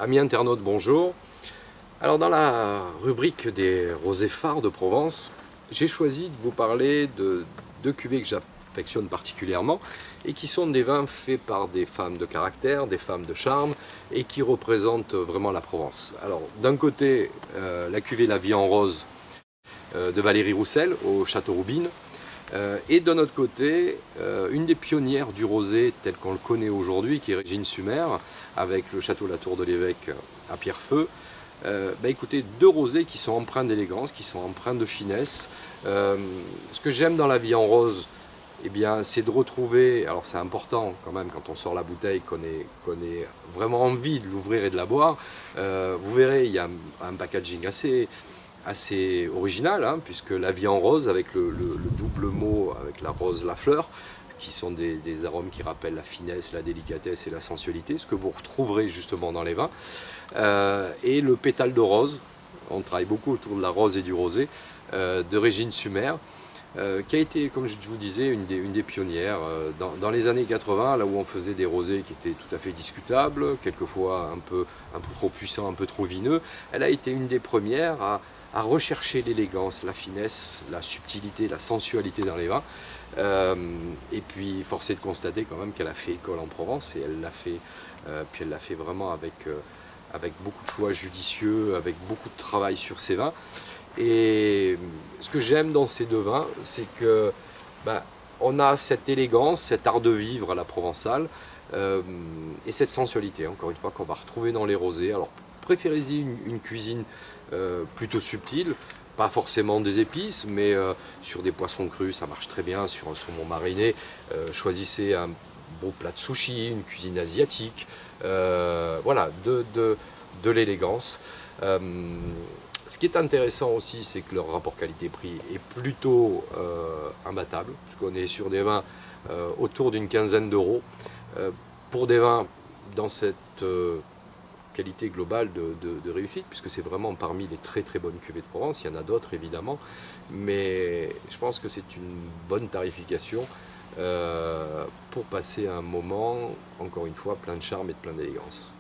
Amis internautes, bonjour. Alors dans la rubrique des rosés phares de Provence, j'ai choisi de vous parler de deux cuvées que j'affectionne particulièrement et qui sont des vins faits par des femmes de caractère, des femmes de charme et qui représentent vraiment la Provence. Alors d'un côté, la cuvée La Vie en Rose de Valérie Roussel au Château Roubine. Et d'un autre côté, une des pionnières du rosé tel qu'on le connaît aujourd'hui, qui est Régine Sumer, avec le château La Tour de l'Évêque à Pierrefeu. Écoutez, deux rosés qui sont empreints d'élégance, qui sont empreints de finesse. Ce que j'aime dans La Vie en Rose, c'est de retrouver, alors c'est important quand même quand on sort la bouteille, qu'on ait vraiment envie de l'ouvrir et de la boire. Vous verrez, il y a un packaging assez original, hein, puisque La Vie en Rose, avec le double mot, avec la rose, la fleur, qui sont des arômes qui rappellent la finesse, la délicatesse et la sensualité, ce que vous retrouverez justement dans les vins. Et le pétale de rose, on travaille beaucoup autour de la rose et du rosé, de Régine Sumer, qui a été, comme je vous disais, une des pionnières dans les années 80, là où on faisait des rosés qui étaient tout à fait discutables, quelquefois un peu trop puissants, un peu trop vineux. Elle a été une des premières à rechercher l'élégance, la finesse, la subtilité, la sensualité dans les vins. Et puis force est de constater quand même qu'elle a fait école en Provence et elle l'a fait vraiment avec beaucoup de choix judicieux, avec beaucoup de travail sur ses vins. Et ce que j'aime dans ces deux vins, c'est que on a cette élégance, cet art de vivre à la provençale et cette sensualité, encore une fois, qu'on va retrouver dans les rosés. Alors préférez-y une cuisine plutôt subtile, pas forcément des épices, mais sur des poissons crus, ça marche très bien, sur un saumon mariné. Choisissez un beau plat de sushi, une cuisine asiatique, voilà, de l'élégance. Ce qui est intéressant aussi, c'est que leur rapport qualité-prix est plutôt imbattable. On est sur des vins autour d'une quinzaine d'euros. Pour des vins dans cette qualité globale de réussite, puisque c'est vraiment parmi les très très bonnes cuvées de Provence. Il y en a d'autres évidemment, mais je pense que c'est une bonne tarification pour passer un moment, encore une fois, plein de charme et de plein d'élégance.